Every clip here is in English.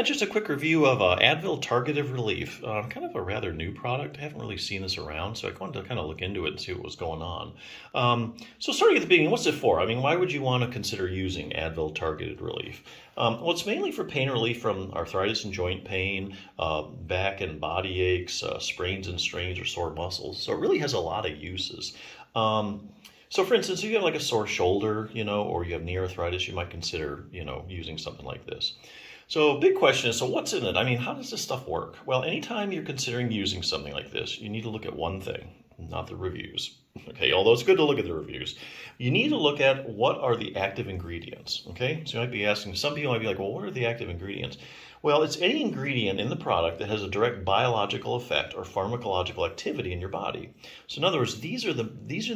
just a quick review of Advil Targeted Relief. Kind of a rather new product. I haven't really seen this around, so I wanted to kind of look into it and see what was going on. So starting at the beginning, what's it for? I mean, why would you want to consider using Advil Targeted Relief? Well, it's mainly for pain relief from arthritis and joint pain, back and body aches, sprains and strains or sore muscles. So it really has a lot of uses. So for instance, if you have like a sore shoulder, or you have knee arthritis, you might consider, using something like this. So big question is, so what's in it? I mean, how does this stuff work? Well, anytime you're considering using something like this, you need to look at one thing, not the reviews. Okay, although it's good to look at the reviews. You need to look at what are the active ingredients, okay? So you might be asking, some people might be like, well, what are the active ingredients? Well, it's any ingredient in the product that has a direct biological effect or pharmacological activity in your body. So in other words, these are the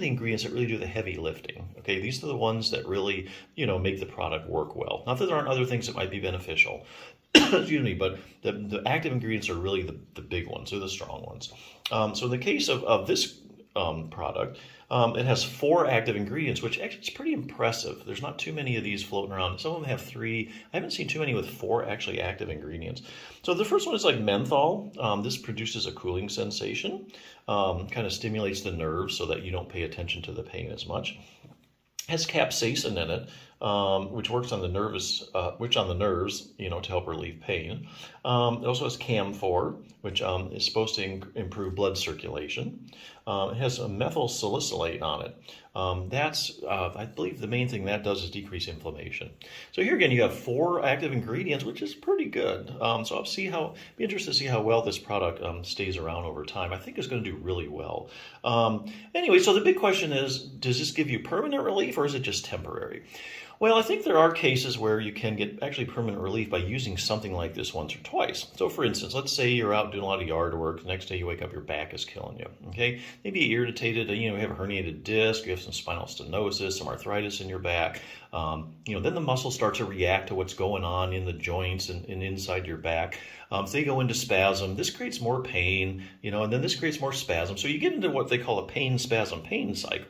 ingredients that really do the heavy lifting. Okay, these are the ones that really, make the product work well. Not that there aren't other things that might be beneficial. Excuse me, but the active ingredients are really the big ones, or the strong ones. So in the case of this product, it has 4 active ingredients, which actually is pretty impressive. There's not too many of these floating around. Some of them have 3. I haven't seen too many with 4 actually active ingredients. So the first one is like menthol. This produces a cooling sensation, kind of stimulates the nerves so that you don't pay attention to the pain as much. It has capsaicin in it, which works on the nerves, to help relieve pain. It also has camphor, which is supposed to improve blood circulation. It has a methyl salicylate on it. I believe the main thing that does is decrease inflammation. So here again, you have 4 active ingredients, which is pretty good. So I'll be interested to see how well this product stays around over time. I think it's going to do really well. Anyway, so the big question is, does this give you permanent relief or is it just temporary? Well, I think there are cases where you can get actually permanent relief by using something like this once or twice. So for instance, let's say you're out doing a lot of yard work. The next day you wake up, your back is killing you. Okay, maybe you're irritated, you have a herniated disc, you have some spinal stenosis, some arthritis in your back. Then the muscle starts to react to what's going on in the joints and inside your back. So they go into spasm. This creates more pain, and then this creates more spasm. So you get into what they call a pain spasm pain cycle.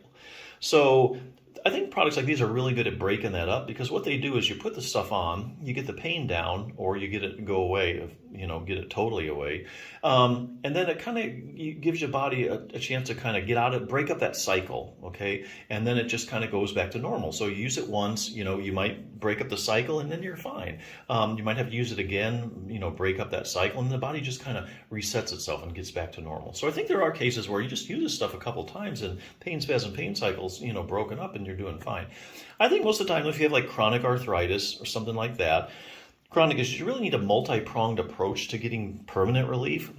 So I think products like these are really good at breaking that up, because what they do is you put the stuff on, you get the pain down, or you get it to go away, get it totally away. And then it kind of gives your body a chance to kind of get out of, break up that cycle, okay? And then it just kind of goes back to normal. So you use it once, you might break up the cycle and then you're fine. You might have to use it again, break up that cycle, and the body just kind of resets itself and gets back to normal. So I think there are cases where you just use this stuff a couple times and pain spasm pain cycles, broken up, and you're doing fine. I think most of the time, if you have like chronic arthritis or something like that, chronic issues, you really need a multi-pronged approach to getting permanent relief.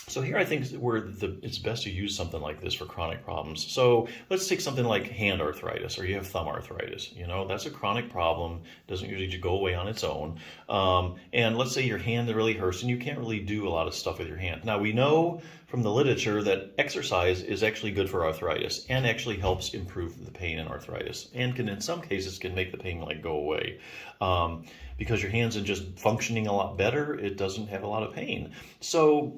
So here I think it's best to use something like this for chronic problems. So let's take something like hand arthritis, or you have thumb arthritis. That's a chronic problem, doesn't usually just go away on its own. And let's say your hand really hurts and you can't really do a lot of stuff with your hand. Now we know from the literature that exercise is actually good for arthritis and actually helps improve the pain in arthritis, and in some cases can make the pain go away. Because your hands are just functioning a lot better, it doesn't have a lot of pain. So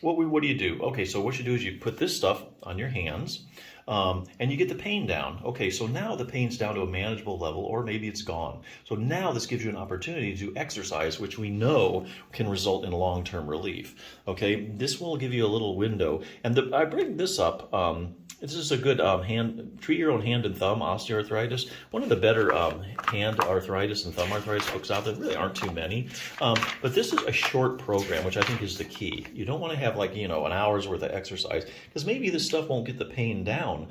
what do you do? Okay, so what you do is you put this stuff on your hands, and you get the pain down. Okay, so now the pain's down to a manageable level, or maybe it's gone. So now this gives you an opportunity to do exercise, which we know can result in long-term relief. Okay, this will give you a little window. And I bring this up. This is a good treat your own hand and thumb osteoarthritis. One of the better hand arthritis and thumb arthritis books out there. Really aren't too many. But this is a short program, which I think is the key. You don't want to have an hour's worth of exercise, because maybe this stuff won't get the pain down,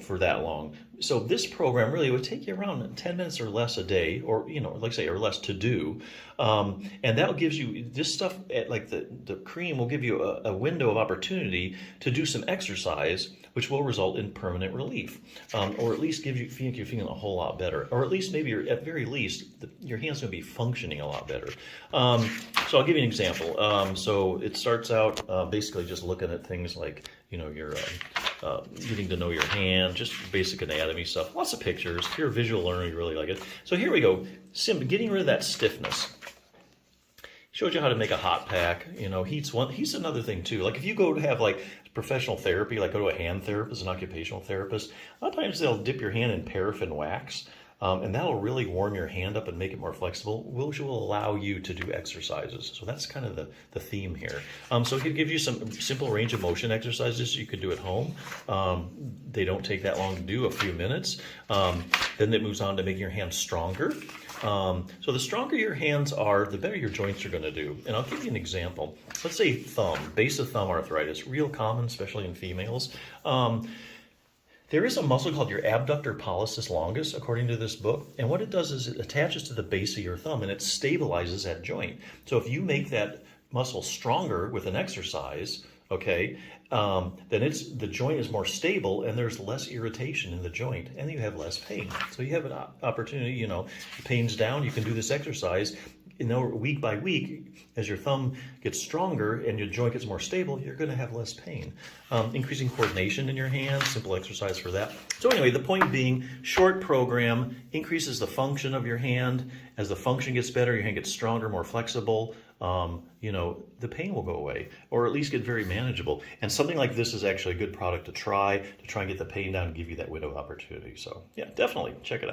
for that long. So this program really would take you around 10 minutes or less a day, or, or less to do. And that gives you this stuff, like the cream will give you a window of opportunity to do some exercise, which will result in permanent relief, or at least you're feeling a whole lot better, or at least maybe at very least your hands going to be functioning a lot better. So I'll give you an example. So it starts out basically just looking at things like your getting to know your hand, just basic anatomy stuff, lots of pictures. If you're a visual learner, you really like it. So here we go. Getting rid of that stiffness. Shows you how to make a hot pack. Heat's another thing too. Like if you go to have professional therapy, like go to a hand therapist, an occupational therapist, a lot of times they'll dip your hand in paraffin wax. and that'll really warm your hand up and make it more flexible, which will allow you to do exercises. So that's kind of the theme here. So it could give you some simple range of motion exercises you could do at home. They don't take that long to do, a few minutes. Then it moves on to making your hands stronger. So the stronger your hands are, the better your joints are going to do. And I'll give you an example. Let's say base of thumb arthritis, real common, especially in females. There is a muscle called your abductor pollicis longus, according to this book. And what it does is it attaches to the base of your thumb and it stabilizes that joint. So if you make that muscle stronger with an exercise, okay, then the joint is more stable and there's less irritation in the joint and you have less pain. So you have an opportunity, the pain's down, you can do this exercise. Week by week, as your thumb gets stronger and your joint gets more stable, you're going to have less pain. Increasing coordination in your hands, simple exercise for that. So anyway, the point being, short program increases the function of your hand. As the function gets better, your hand gets stronger, more flexible. The pain will go away, or at least get very manageable. And something like this is actually a good product to try and get the pain down and give you that window of opportunity. So yeah, definitely check it out.